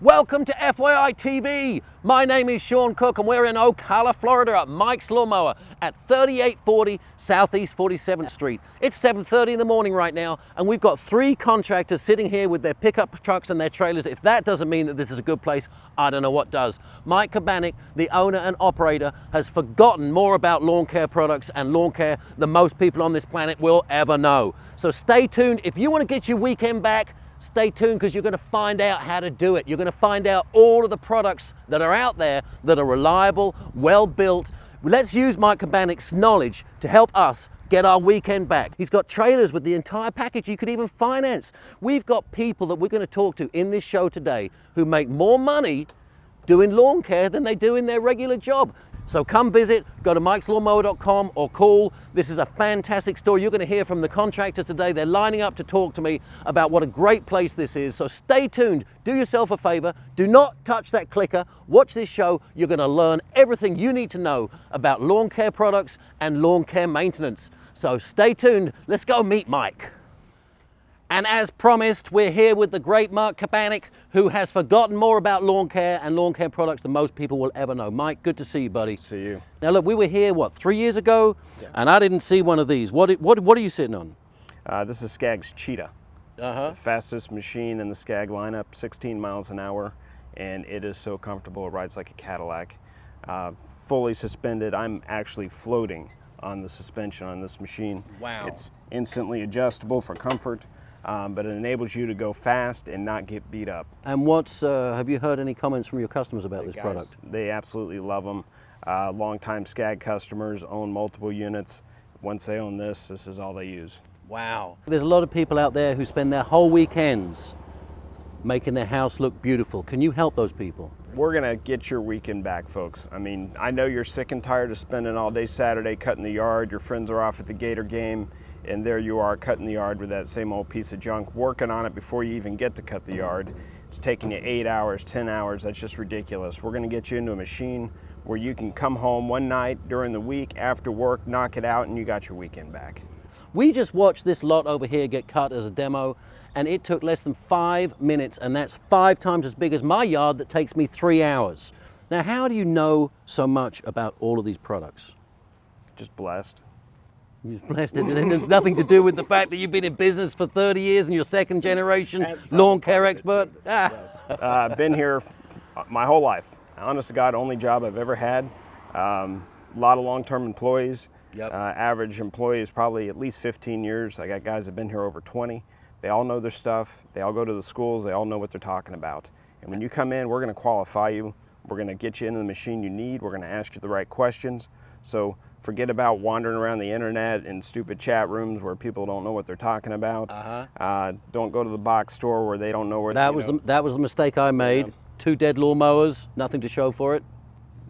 Welcome to FYI TV. My name is Sean Cook and we're in Ocala, Florida at Mike's Lawnmower at 3840 Southeast 47th Street. It's 7:30 in the morning right now and we've got 3 contractors sitting here with their pickup trucks and their trailers. If that doesn't mean that this is a good place, I don't know what does. Mike Kabanic, the owner and operator, has forgotten more about lawn care products and lawn care than most people on this planet will ever know. So stay tuned. If you want to get your weekend back, stay tuned because you're going to find out how to do it. You're going to find out all of the products that are out there that are reliable, well built. Let's use Mike Kabanic's knowledge to help us get our weekend back. He's got trailers with the entire package you could even finance. We've got people that we're going to talk to in this show today who make more money doing lawn care than they do in their regular job. So come visit, go to MikesLawnMower.com or call. This is a fantastic story. You're going to hear from the contractors today. They're lining up to talk to me about what a great place this is. So stay tuned. Do yourself a favor. Do not touch that clicker. Watch this show. You're going to learn everything you need to know about lawn care products and lawn care maintenance. So stay tuned. Let's go meet Mike. And as promised, we're here with the great Mike Kabanic, who has forgotten more about lawn care and lawn care products than most people will ever know. Mike, good to see you, buddy. See you. Now look, we were here, 3 years ago? Yeah. And I didn't see one of these. What are you sitting on? This is Skag's Cheetah. The fastest machine in the Skag lineup, 16 miles an hour, and it is so comfortable. It rides like a Cadillac. Fully suspended. I'm actually floating on the suspension on this machine. Wow. It's instantly adjustable for comfort. But it enables you to go fast and not get beat up. And have you heard any comments from your customers about this product? They absolutely love them. Longtime Skag customers own multiple units. Once they own this is all they use. Wow. There's a lot of people out there who spend their whole weekends making their house look beautiful. Can you help those people? We're gonna get your weekend back, folks. I mean, I know you're sick and tired of spending all day Saturday cutting the yard. Your friends are off at the Gator game, and there you are cutting the yard with that same old piece of junk, working on it before you even get to cut the yard. It's taking you 8 hours, 10 hours. That's just ridiculous. We're gonna get you into a machine where you can come home one night during the week after work, knock it out, and you got your weekend back. We just watched this lot over here get cut as a demo, and it took less than 5 minutes, and that's 5 times as big as my yard that takes me 3 hours. Now, how do you know so much about all of these products? Just blessed. You're just blessed. It's nothing to do with the fact that you've been in business for 30 years and you're second generation lawn care expert. Yes. I've been here my whole life. Honest to God, only job I've ever had. A lot of long-term employees. Yep. Average employee is probably at least 15 years. I got guys that have been here over 20. They all know their stuff. They all go to the schools. They all know what they're talking about. And when you come in, we're going to qualify you. We're going to get you into the machine you need. We're going to ask you the right questions. So forget about wandering around the internet in stupid chat rooms where people don't know what they're talking about. Don't go to the box store where they don't know where. That was the mistake I made. Yeah. 2 dead lawnmowers, nothing to show for it.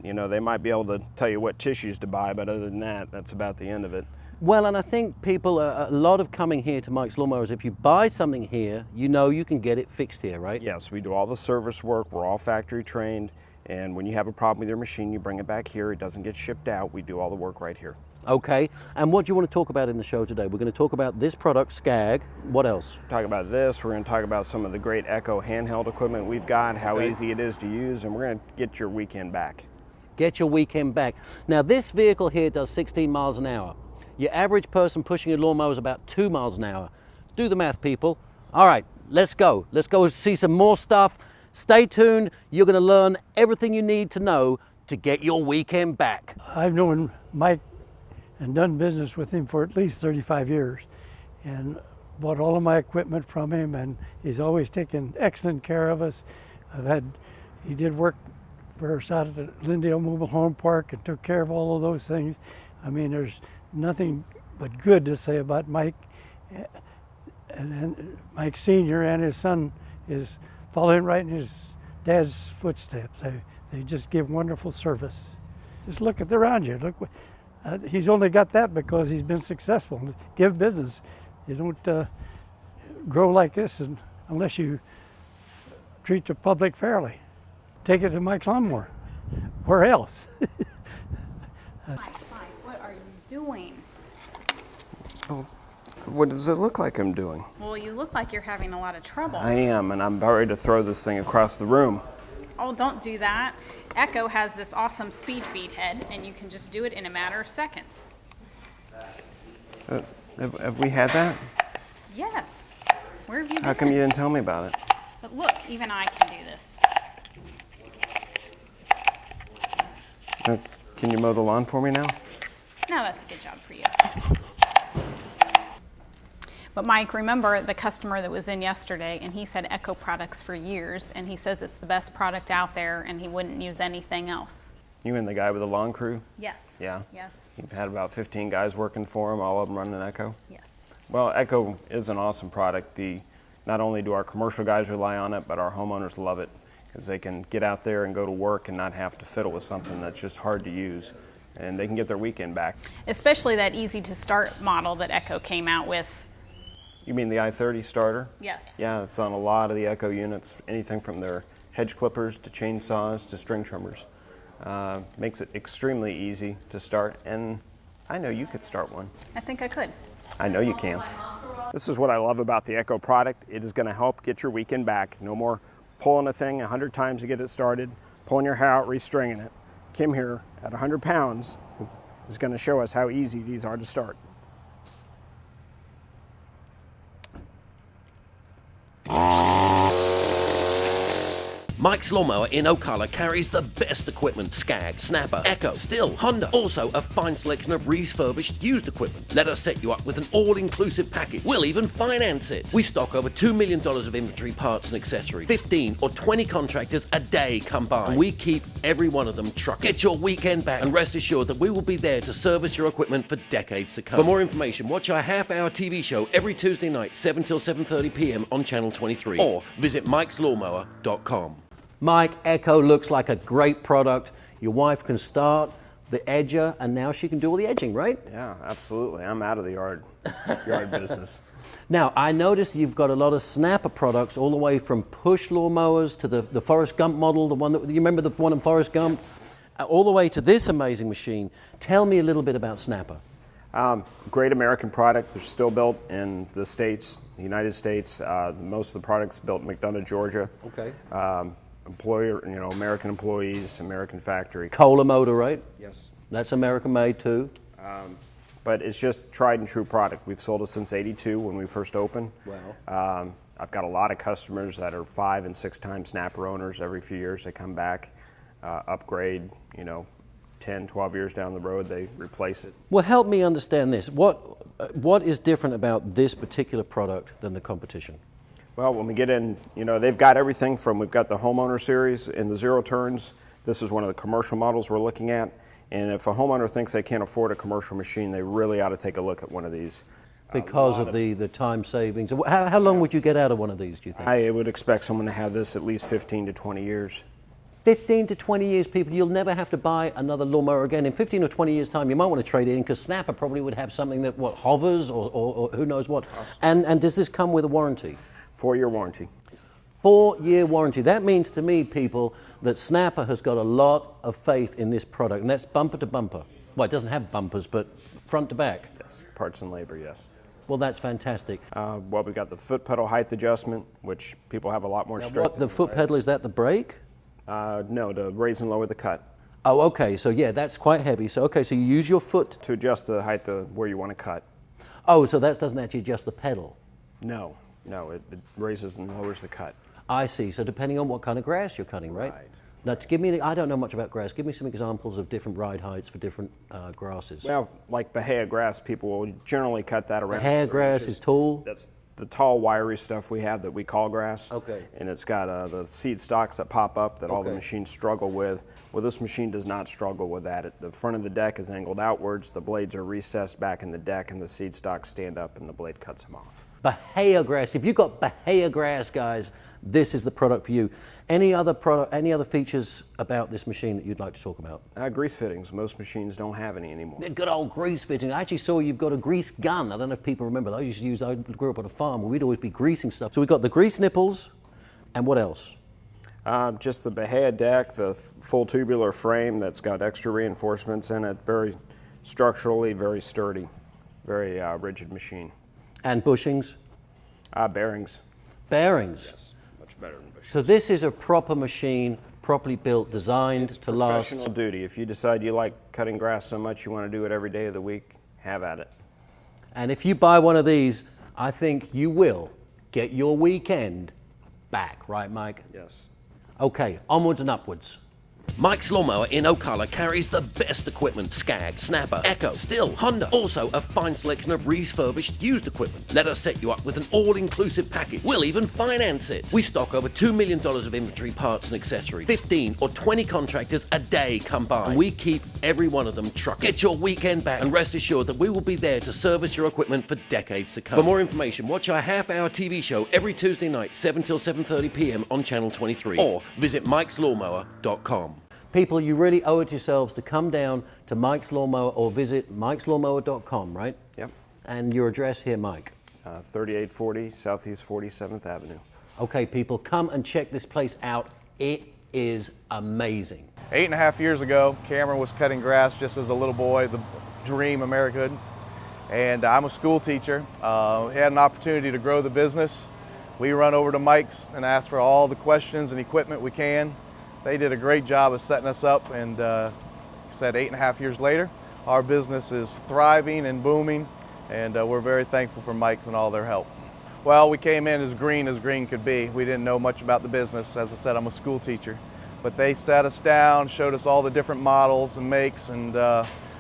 You know, they might be able to tell you what tissues to buy, but other than that, that's about the end of it. Well, and I think people, a lot of coming here to Mike's Lawnmowers, if you buy something here, you know you can get it fixed here, right? Yes, we do all the service work. We're all factory trained. And when you have a problem with your machine, you bring it back here. It doesn't get shipped out. We do all the work right here. Okay. And what do you want to talk about in the show today? We're going to talk about this product, Skag. What else? Talk about this. We're going to talk about some of the great Echo handheld equipment we've got, how easy it is to use, and we're going to get your weekend back. Get your weekend back. Now, this vehicle here does 16 miles an hour. Your average person pushing a lawnmower is about 2 miles an hour. Do the math, people. All right, let's go. Let's go see some more stuff. Stay tuned. You're going to learn everything you need to know to get your weekend back. I've known Mike and done business with him for at least 35 years and bought all of my equipment from him, and he's always taken excellent care of us. He did work for us out at the Lindale Mobile Home Park and took care of all of those things. I mean, there's nothing but good to say about Mike. And Mike Sr. and his son is following right in his dad's footsteps. They just give wonderful service. Just look around you. Look, he's only got that because he's been successful. Give business. You don't grow like this unless you treat the public fairly. Take it to Mike's Lawnmower. Where else? Mike, what are you doing? Oh, What does it look like I'm doing? Well, you look like you're having a lot of trouble. I am, and I'm about ready to throw this thing across the room. Oh, don't do that. Echo has this awesome speed feed head, and you can just do it in a matter of seconds. Have we had that? Yes. Where have you been? How come you didn't tell me about it? But look, even I can do this. Can you mow the lawn for me now? No, that's a good job for you. But Mike, remember the customer that was in yesterday, and he said Echo products for years, and he says it's the best product out there, and he wouldn't use anything else. You and the guy with the lawn crew? Yes. Yeah. Yes. You've had about 15 guys working for him, all of them running Echo? Yes. Well, Echo is an awesome product. Not only do our commercial guys rely on it, but our homeowners love it because they can get out there and go to work and not have to fiddle with something that's just hard to use, and they can get their weekend back. Especially that easy to start model that Echo came out with. You mean the i30 starter? Yes. Yeah, it's on a lot of the Echo units, anything from their hedge clippers to chainsaws to string trimmers. Makes it extremely easy to start, and I know you could start one. I think I could. I know you can. This is what I love about the Echo product. It is going to help get your weekend back. No more pulling a thing 100 times to get it started, pulling your hair out, restringing it. Kim here at 100 pounds is going to show us how easy these are to start. Mike's Lawnmower in Ocala carries the best equipment: Skag, Snapper, Echo, Still, Honda. Also a fine selection of refurbished used equipment. Let us set you up with an all-inclusive package. We'll even finance it. We stock over $2 million of inventory, parts and accessories. 15 or 20 contractors a day come by. And we keep every one of them trucked. Get your weekend back and rest assured that we will be there to service your equipment for decades to come. For more information, watch our half-hour TV show every Tuesday night, 7 till 7:30 p.m. on Channel 23. Or visit MikesLawnMower.com. Mike, Echo looks like a great product. Your wife can start the edger, and now she can do all the edging, right? Yeah, absolutely. I'm out of the yard business. Now, I noticed you've got a lot of Snapper products, all the way from push lawnmowers to the Forrest Gump model, the one that, you remember the one in Forrest Gump? All the way to this amazing machine. Tell me a little bit about Snapper. Great American product. They're still built in the States, the United States. Most of the products built in McDonough, Georgia. Okay. Employer, American employees, American factory. Kohler motor, right? Yes. That's American made too. But it's just tried and true product. We've sold it since '82 when we first opened. Wow. I've got a lot of customers that are 5 and 6 time Snapper owners. Every few years they come back, upgrade, 10, 12 years down the road they replace it. Well, help me understand this. What is different about this particular product than the competition? Well, when we get in, they've got everything from, we've got the homeowner series in the 0 turns. This is one of the commercial models we're looking at. And if a homeowner thinks they can't afford a commercial machine, they really ought to take a look at one of these. Because of the time savings. How long would you get out of one of these, do you think? I would expect someone to have this at least 15 to 20 years. 15 to 20 years, people, you'll never have to buy another lawnmower again. In 15 or 20 years' time, you might want to trade it in, because Snapper probably would have something that, hovers or who knows what. And does this come with a warranty? 4-year warranty. 4-year warranty. That means to me, people, that Snapper has got a lot of faith in this product, and that's bumper to bumper. Well, it doesn't have bumpers, but front to back. Yes, parts and labor, yes. Well, that's fantastic. We've got the foot pedal height adjustment, which people have a lot more strength. The foot pedal, is that the brake? No, to raise and lower the cut. Oh, okay, so yeah, that's quite heavy. So, okay, so you use your foot to adjust the height where you want to cut. Oh, so that doesn't actually adjust the pedal? No, it raises and lowers the cut. I see, so depending on what kind of grass you're cutting, right? Now, I don't know much about grass. Give me some examples of different ride heights for different grasses. Well, like Bahia grass, people will generally cut that around. Bahia grass is tall? That's the tall, wiry stuff we have that we call grass. Okay. And it's got the seed stalks that pop up that all the machines struggle with. Well, this machine does not struggle with that. The front of the deck is angled outwards, the blades are recessed back in the deck, and the seed stalks stand up and the blade cuts them off. Bahia grass. If you've got Bahia grass, guys, this is the product for you. Any other features about this machine that you'd like to talk about? Grease fittings. Most machines don't have any anymore. They're good old grease fittings. I actually saw you've got a grease gun. I don't know if people remember those. I grew up on a farm where we'd always be greasing stuff. So we've got the grease nipples, and what else? Just the Bahia deck, the full tubular frame that's got extra reinforcements in it. Very structurally, very sturdy, very rigid machine. And bushings? Bearings. Bearings. Yes, much better than bushings. So this is a proper machine, properly built, designed to last. Professional duty. If you decide you like cutting grass so much you want to do it every day of the week, have at it. And if you buy one of these, I think you will get your weekend back, right, Mike? Yes. Okay, onwards and upwards. Mike's Lawnmower in Ocala carries the best equipment: Skag, Snapper, Echo, Still, Honda. Also a fine selection of refurbished used equipment. Let us set you up with an all-inclusive package. We'll even finance it. We stock over $2 million of inventory, parts and accessories. 15 or 20 contractors a day come by. And we keep every one of them trucking. Get your weekend back and rest assured that we will be there to service your equipment for decades to come. For more information, watch our half-hour TV show every Tuesday night, 7 till 7:30 p.m. on Channel 23. Or visit MikesLawnMower.com. People, you really owe it yourselves to come down to Mike's Lawnmower or visit MikesLawnMower.com, right? Yep. And your address here, Mike? 3840 Southeast 47th Avenue. Okay, people, come and check this place out. It is amazing. 8.5 years ago, Cameron was cutting grass just as a little boy, the dream America. And I'm a school teacher. Had an opportunity to grow the business. We run over to Mike's and ask for all the questions and equipment we can. They did a great job of setting us up, and said 8.5 years later, our business is thriving and booming, and we're very thankful for Mike's and all their help. Well, we came in as green could be. We didn't know much about the business. As I said, I'm a school teacher. But they sat us down, showed us all the different models and makes, and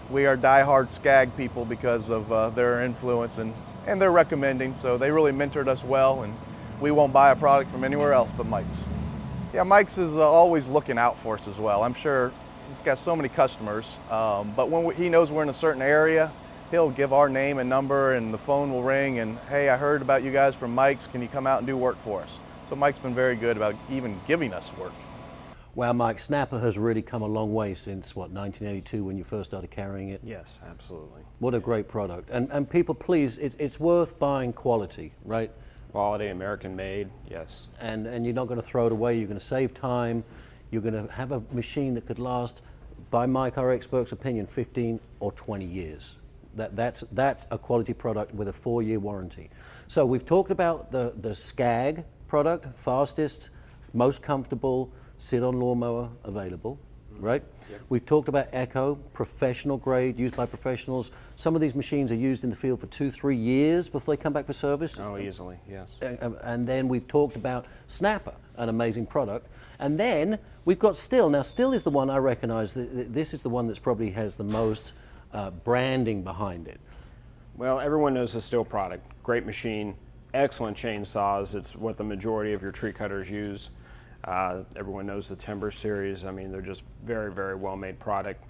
we are diehard Skag people because of their influence and their recommending. So they really mentored us well, and we won't buy a product from anywhere else but Mike's. Yeah, Mike's is always looking out for us as well. I'm sure he's got so many customers, but when he knows we're in a certain area, he'll give our name and number, and the phone will ring, and hey, I heard about you guys from Mike's, can you come out and do work for us? So Mike's been very good about even giving us work. Well, Mike, Snapper has really come a long way since, what, 1982 when you first started carrying it? Yes, absolutely. What a great product. And people, please, it's worth buying quality, right? Quality, American made, yes. And you're not going to throw it away. You're going to save time. You're going to have a machine that could last, by Mike, our expert's opinion, 15 or 20 years. That's a quality product with a 4-year warranty. So we've talked about the Skag product, fastest, most comfortable sit-on lawnmower available, right? Yep. We've talked about Echo, professional grade, used by professionals. Some of these machines are used in the field for 2-3 years before they come back for service. Oh, easily, yes. And then we've talked about Snapper, an amazing product. And then we've got Still. Now, Still is the one I recognize. This is the one that's probably has the most branding behind it. Well, everyone knows the Still product. Great machine, excellent chainsaws. It's what the majority of your tree cutters use. Everyone knows the Timber series. I mean, they're just very, very well-made product.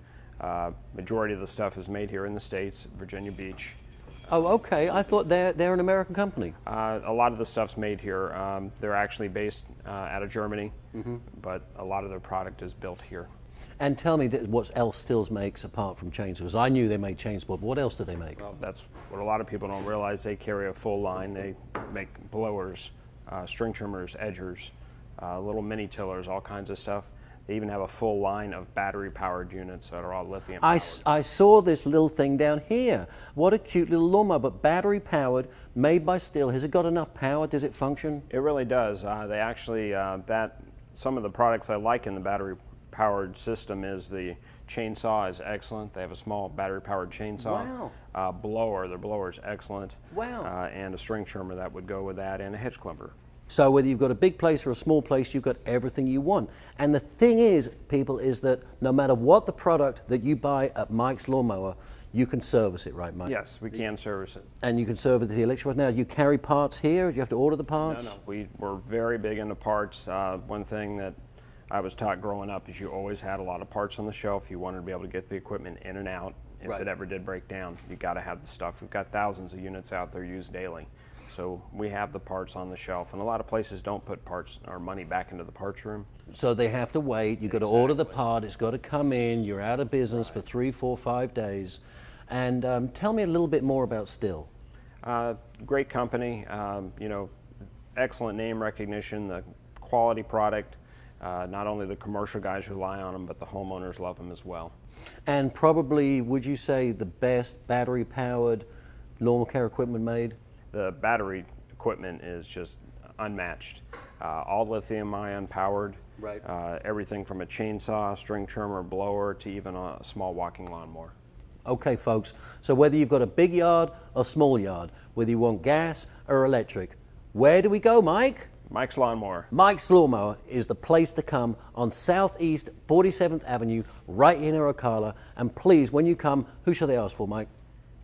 Majority of the stuff is made here in the States, Virginia Beach. Oh, okay. I thought they're an American company. A lot of the stuff's made here. They're actually based out of Germany, but a lot of their product is built here. And tell me what else Stills makes apart from chainsaws. I knew they made chainsaws, but what else do they make? Well, that's what a lot of people don't realize. They carry a full line. They make blowers, string trimmers, edgers, little mini tillers, all kinds of stuff. They even have a full line of battery-powered units that are all lithium-powered. I saw this little thing down here. What a cute little lawnmower, but battery-powered, made by Still. Has it got enough power? Does it function? It really does. They actually, some of the products I like in the battery-powered system is the chainsaw is excellent. They have a small battery-powered chainsaw. Wow. Blower, their blower is excellent. Wow. And a string trimmer that would go with that, and a hitch clumper. So whether you've got a big place or a small place, you've got everything you want. And the thing is, people, is that no matter what the product that you buy at Mike's Lawnmower, you can service it, right, Mike? Yes, we can service it. And you can service the electric. Now, do you carry parts here? Do you have to order the parts? No. We're very big into parts. One thing that I was taught growing up is you always had a lot of parts on the shelf. You wanted to be able to get the equipment in and out. If it ever did break down, you got to have the stuff. We've got thousands of units out there used daily. So we have the parts on the shelf, and a lot of places don't put parts or money back into the parts room. So they have to wait. You've got to order the part. It's got to come in. You're out of business for 3, 4, 5 days. And tell me a little bit more about Still. Great company. Excellent name recognition. The quality product. Not only the commercial guys rely on them, but the homeowners love them as well. And probably, would you say, the best battery-powered lawn care equipment made? The battery equipment is just unmatched. All lithium-ion powered. Right. Everything from a chainsaw, string trimmer, blower, to even a small walking lawnmower. Okay, folks, so whether you've got a big yard or small yard, whether you want gas or electric, where do we go, Mike? Mike's Lawnmower. Mike's Lawnmower is the place to come on Southeast 47th Avenue, right here in Ocala. And please, when you come, who shall they ask for, Mike?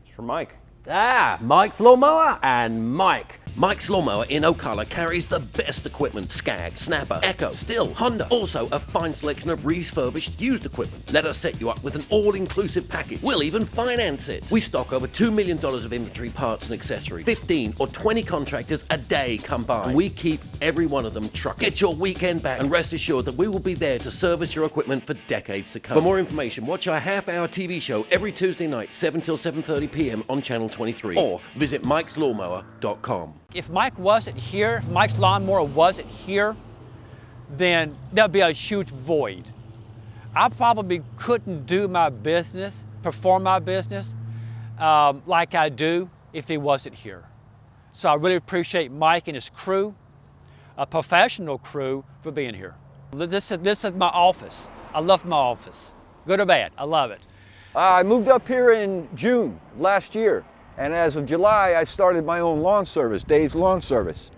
It's for Mike. Mike's Lawnmower and Mike. Mike's Lawnmower in Ocala carries the best equipment: Skag, Snapper, Echo, Stihl, Honda. Also a fine selection of refurbished used equipment. Let us set you up with an all-inclusive package. We'll even finance it. We stock over $2 million of inventory, parts and accessories. 15 or 20 contractors a day come by. And we keep every one of them trucked. Get your weekend back and rest assured that we will be there to service your equipment for decades to come. For more information, watch our half-hour TV show every Tuesday night, 7 till 7:30 p.m. on Channel 23. Or visit MikesLawnMower.com. If Mike wasn't here, if Mike's Lawnmower wasn't here, then there'd be a huge void. I probably couldn't do my business, perform my business like I do if he wasn't here. So I really appreciate Mike and his crew, a professional crew, for being here. This is my office. I love my office. Good or bad, I love it. I moved up here in June last year. And as of July, I started my own lawn service, Dave's Lawn Service.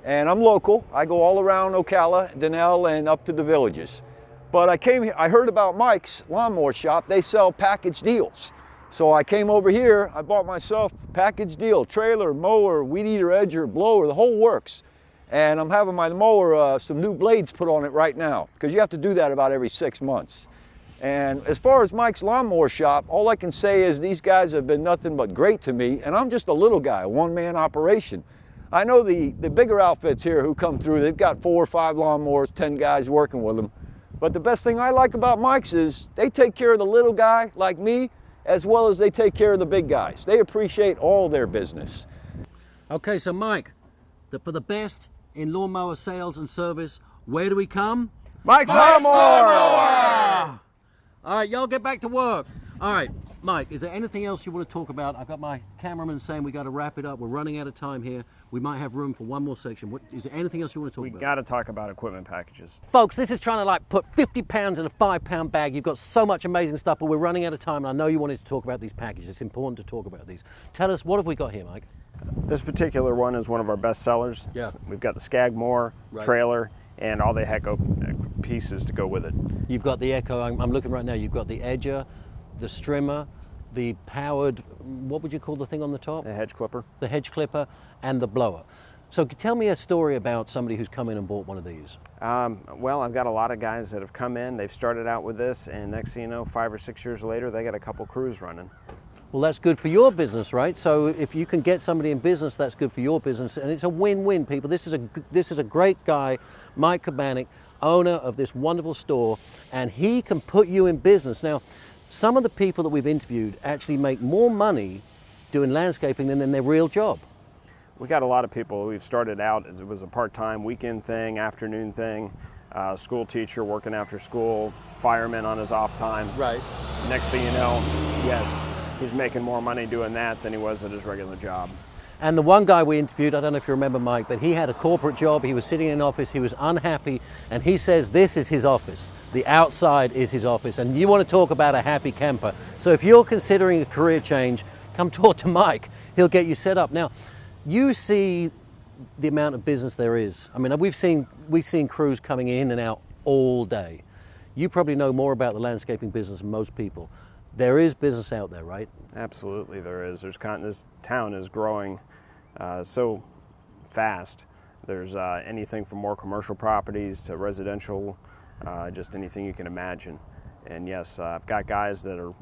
And I'm local. I go all around Ocala, Donnell, and up to the villages. But I came here, I heard about Mike's Lawnmower Shop. They sell package deals. So I came over here, I bought myself a package deal: trailer, mower, weed eater, edger, blower, the whole works. And I'm having my mower, some new blades put on it right now, because you have to do that about every 6 months. And as far as Mike's Lawnmower Shop, all I can say is these guys have been nothing but great to me, and I'm just a little guy, a one-man operation. I know the bigger outfits here who come through, they've got 4 or 5 lawnmowers, 10 guys working with them. But the best thing I like about Mike's is they take care of the little guy like me, as well as they take care of the big guys. They appreciate all their business. Okay, so Mike, for the best in lawnmower sales and service, where do we come? Mike's Lawnmower! All right, y'all get back to work. All right, Mike, is there anything else you want to talk about? I've got my cameraman saying we got to wrap it up. We're running out of time here. We might have room for one more section. Is there anything else you want to talk about? We got to talk about equipment packages. Folks, this is trying to like put 50 pounds in a 5-pound bag. You've got so much amazing stuff, but we're running out of time, and I know you wanted to talk about these packages. It's important to talk about these. Tell us, what have we got here, Mike? This particular one is one of our best sellers. Yeah. We've got the Skag mower, trailer, and all the Echo pieces to go with it. You've got the Echo, I'm looking right now, you've got the edger, the strimmer, the powered, what would you call the thing on the top? The hedge clipper. The hedge clipper, and the blower. So tell me a story about somebody who's come in and bought one of these. Well, I've got a lot of guys that have come in, they've started out with this, and next thing you know, 5 or 6 years later, they got a couple crews running. Well, that's good for your business, right? So if you can get somebody in business, that's good for your business, and it's a win-win, people. This is a great guy, Mike Kabanek, owner of this wonderful store, and he can put you in business. Now, some of the people that we've interviewed actually make more money doing landscaping than in their real job. We got a lot of people. We've started out, it was a part-time weekend thing, afternoon thing, school teacher working after school, fireman on his off time. Right. Next thing you know, yes, he's making more money doing that than he was at his regular job. And the one guy we interviewed, I don't know if you remember, Mike, but he had a corporate job, he was sitting in an office, he was unhappy, and he says this is his office. The outside is his office, and you want to talk about a happy camper. So if you're considering a career change, come talk to Mike. He'll get you set up. Now, you see the amount of business there is. I mean, we've seen crews coming in and out all day. You probably know more about the landscaping business than most people. There is business out there, right? Absolutely, there is. This town is growing so fast. There's anything from more commercial properties to residential, just anything you can imagine. And yes, I've got guys that are,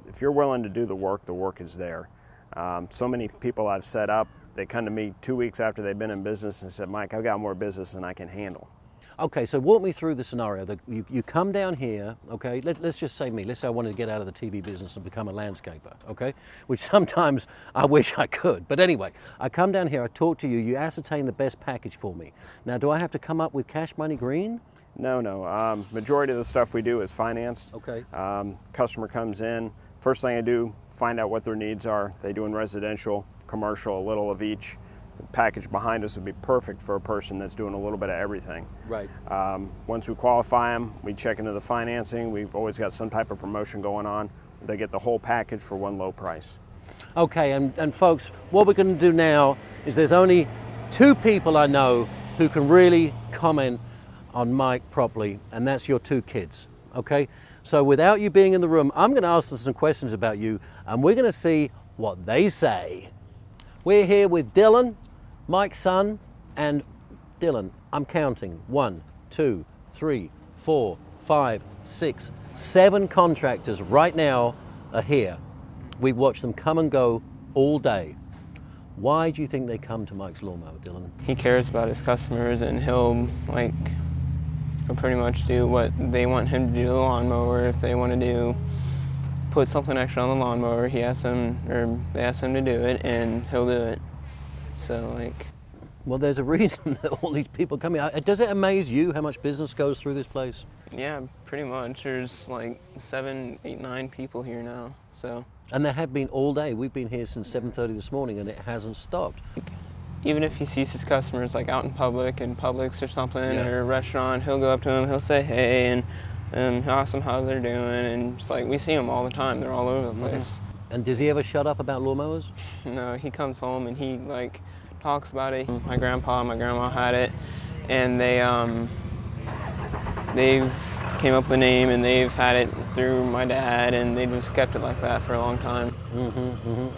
if you're willing to do the work is there. So many people I've set up, they come to me 2 weeks after they've been in business and said, Mike, I've got more business than I can handle. Okay, so walk me through the scenario. You come down here, okay, let's just say me. Let's say I wanted to get out of the TV business and become a landscaper, okay? Which sometimes I wish I could. But anyway, I come down here, I talk to you, you ascertain the best package for me. Now, do I have to come up with cash money green? No. Majority of the stuff we do is financed. Okay. Customer comes in, first thing I do, find out what their needs are. They do in residential, commercial, a little of each. The package behind us would be perfect for a person that's doing a little bit of everything. Right. Once we qualify them, we check into the financing. We've always got some type of promotion going on. They get the whole package for one low price. Okay, and folks, what we're going to do now is there's only 2 people I know who can really comment on Mike properly, and that's your 2 kids, okay? So without you being in the room, I'm going to ask them some questions about you, and we're going to see what they say. We're here with Dylan, Mike's son, and Dylan, I'm counting 1, 2, 3, 4, 5, 6, 7 contractors right now are here. We watch them come and go all day. Why do you think they come to Mike's Lawnmower, Dylan? He cares about his customers, and he'll pretty much do what they want him to do to the lawnmower. If they want to put something extra on the lawnmower, they ask him to do it, and he'll do it. So Well, there's a reason that all these people come here. Does it amaze you how much business goes through this place? Yeah, pretty much. There's 7, 8, 9 people here now. So. And there have been all day. We've been here since 7:30 this morning, and it hasn't stopped. Even if he sees his customers out in public, in Publix or something, or a restaurant, he'll go up to them, he'll say hey, and he'll ask them how they're doing, and just we see them all the time. They're all over the place. And does he ever shut up about lawnmowers? No, he comes home and he talks about it. My grandpa and my grandma had it, and they've came up with a name, and they've had it through my dad, and they just kept it like that for a long time.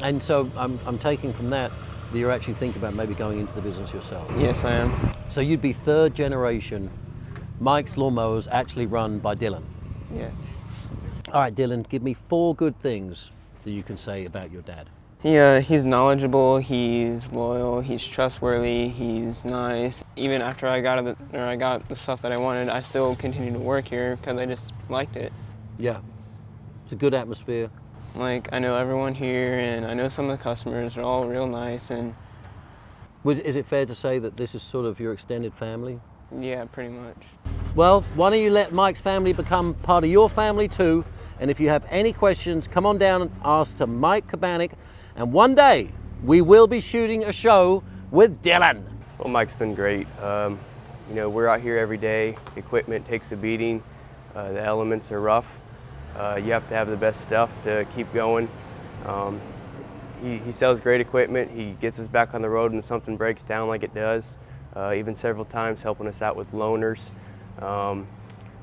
And so I'm taking from that you're actually thinking about maybe going into the business yourself. Yes, I am. So you'd be 3rd generation Mike's Lawnmowers actually run by Dylan. Yes. All right, Dylan, give me 4 good things that you can say about your dad. He's knowledgeable, he's loyal, he's trustworthy, he's nice. Even after I got the stuff that I wanted, I still continued to work here because I just liked it. Yeah, it's a good atmosphere. I know everyone here, and I know some of the customers are all real nice. And is it fair to say that this is sort of your extended family? Yeah, pretty much. Well, why don't you let Mike's family become part of your family too? And if you have any questions, come on down and ask to Mike Kabanik. And one day, we will be shooting a show with Dylan. Well, Mike's been great. We're out here every day. Equipment takes a beating. The elements are rough. You have to have the best stuff to keep going. He sells great equipment. He gets us back on the road when something breaks down like it does. Even several times helping us out with loaners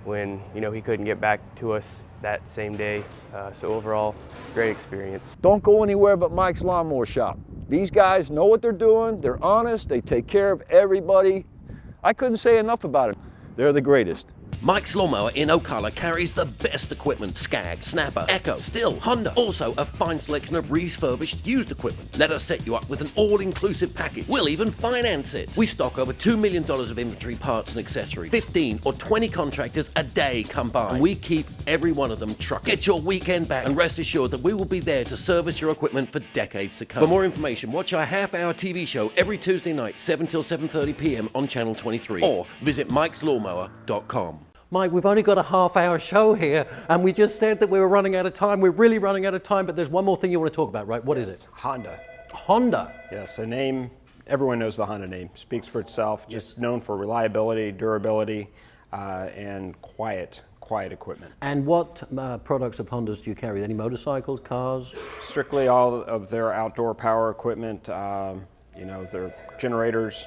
when he couldn't get back to us that same day. So overall, great experience. Don't go anywhere but Mike's Lawnmower Shop. These guys know what they're doing. They're honest. They take care of everybody. I couldn't say enough about it. They're the greatest. Mike's Lawnmower in Ocala carries the best equipment: Skag, Snapper, Echo, Stihl, Honda. Also a fine selection of refurbished used equipment. Let us set you up with an all-inclusive package. We'll even finance it. We stock over $2 million of inventory, parts and accessories. 15 or 20 contractors a day come by, and we keep every one of them trucking. Get your weekend back and rest assured that we will be there to service your equipment for decades to come. For more information, watch our half-hour TV show every Tuesday night, 7 till 7:30 p.m. on Channel 23, or visit MikesLawnMower.com. Mike, we've only got a half-hour show here, and we just said that we were running out of time. We're really running out of time, but there's one more thing you want to talk about, right? What is it? Honda. Honda. Yes, a name, everyone knows the Honda name. Speaks for itself, just known for reliability, durability, and quiet equipment. And what products of Honda's do you carry? Any motorcycles, cars? Strictly all of their outdoor power equipment, their generators,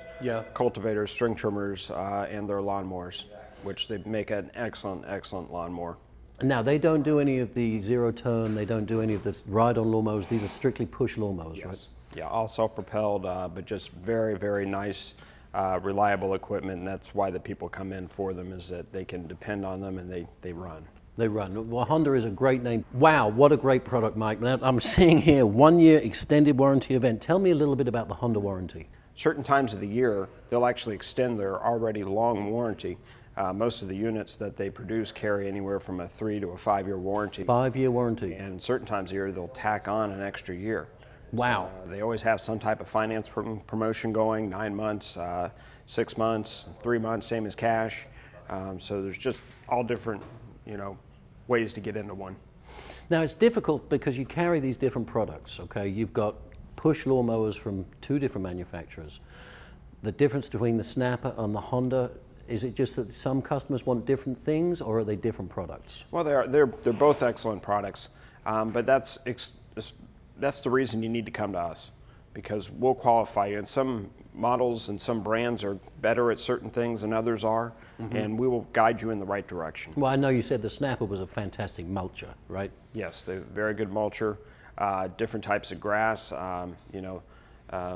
cultivators, string trimmers, and their lawnmowers, which they make an excellent lawnmower. Now, they don't do any of the zero turn, they don't do any of the ride-on lawnmowers. These are strictly push lawnmowers, right? Yeah, all self-propelled, but just very, very nice, reliable equipment, and that's why the people come in for them, is that they can depend on them and they run. They run. Well, Honda is a great name. Wow, what a great product, Mike. Now, I'm seeing here 1-year extended warranty event. Tell me a little bit about the Honda warranty. Certain times of the year, they'll actually extend their already long warranty. Most of the units that they produce carry anywhere from a 3 to a 5-year warranty. 5-year warranty. And certain times of the year, they'll tack on an extra year. Wow. They always have some type of finance promotion going, 9 months, 6 months, 3 months, same as cash. So there's just all different, ways to get into one. Now, it's difficult because you carry these different products, okay? You've got push lawnmowers from 2 different manufacturers. The difference between the Snapper and the Honda, is it just that some customers want different things, or are they different products? Well, they're both excellent products, but that's the reason you need to come to us, because we'll qualify you. And some models and some brands are better at certain things than others are, and we will guide you in the right direction. Well, I know you said the Snapper was a fantastic mulcher, right? Yes, they're very good mulcher. Different types of grass.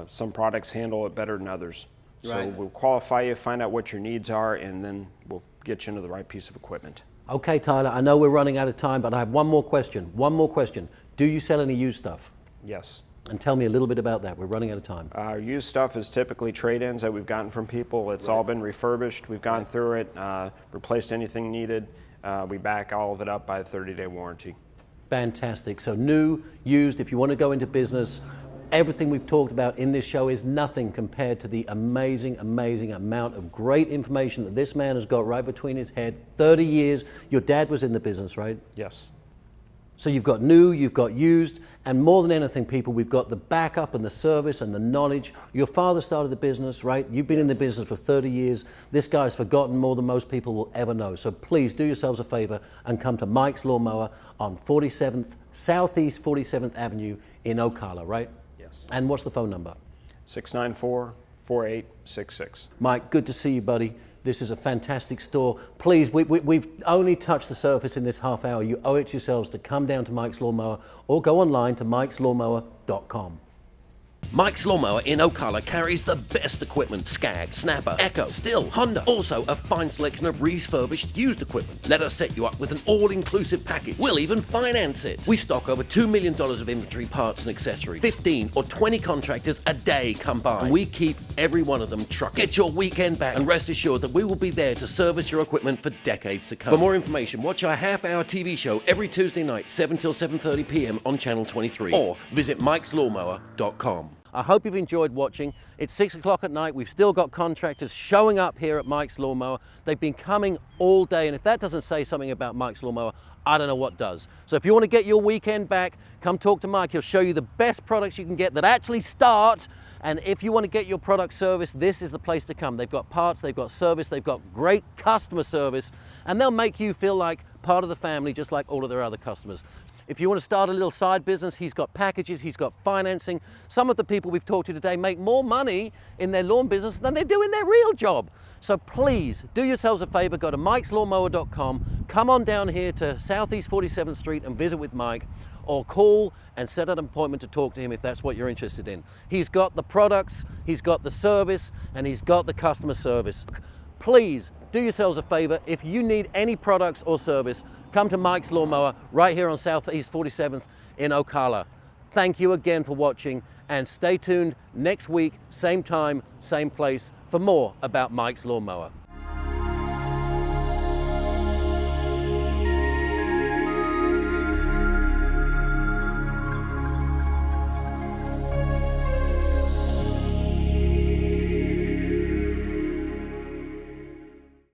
Some products handle it better than others. So Right. we'll qualify you, find out what your needs are, and then we'll get you into the right piece of equipment. Okay, Tyler, I know we're running out of time, but I have one more question. Do you sell any used stuff? Yes. And tell me a little bit about that. We're running out of time. Our used stuff is typically trade-ins that we've gotten from people. It's all been refurbished. We've gone through it, replaced anything needed. We back all of it up by a 30-day warranty. Fantastic. So new, used, if you want to go into business, everything we've talked about in this show is nothing compared to the amazing, amazing amount of great information that this man has got right between his head. 30 years. Your dad was in the business, right? Yes. So you've got new, you've got used, and more than anything, people, we've got the backup and the service and the knowledge. Your father started the business, right? You've been in the business for 30 years. This guy's forgotten more than most people will ever know. So please do yourselves a favor and come to Mike's Lawnmower on 47th, Southeast 47th Avenue in Ocala, right? Yes. And what's the phone number? 694-4866. Mike, good to see you, buddy. This is a fantastic store. Please, we've only touched the surface in this half hour. You owe it to yourselves to come down to Mike's Lawnmower or go online to MikesLawnMower.com. Mike's Lawnmower in Ocala carries the best equipment: Skag, Snapper, Echo, Stihl, Honda. Also a fine selection of refurbished used equipment. Let us set you up with an all-inclusive package. We'll even finance it. We stock over $2 million of inventory, parts and accessories. 15 or 20 contractors a day come by. And we keep every one of them trucking. Get your weekend back and rest assured that we will be there to service your equipment for decades to come. For more information, watch our half-hour TV show every Tuesday night, 7 till 7:30 p.m. on Channel 23. Or visit MikesLawnMower.com. I hope you've enjoyed watching. It's 6 o'clock at night. We've still got contractors showing up here at Mike's Lawnmower. They've been coming all day, and if that doesn't say something about Mike's Lawnmower, I don't know what does. So if you want to get your weekend back, come talk to Mike. He'll show you the best products you can get that actually start. And if you want to get your product serviced, this is the place to come. They've got parts, they've got service, they've got great customer service, and they'll make you feel like part of the family, just like all of their other customers. If you want to start a little side business, he's got packages, he's got financing. Some of the people we've talked to today make more money in their lawn business than they do in their real job. So please do yourselves a favor, go to MikesLawnMower.com, come on down here to Southeast 47th Street and visit with Mike, or call and set an appointment to talk to him if that's what you're interested in. He's got the products, he's got the service, and he's got the customer service. Please do yourselves a favor. If you need any products or service, come to Mike's Lawnmower right here on Southeast 47th in Ocala. Thank you again for watching, and stay tuned next week, same time, same place, for more about Mike's Lawnmower.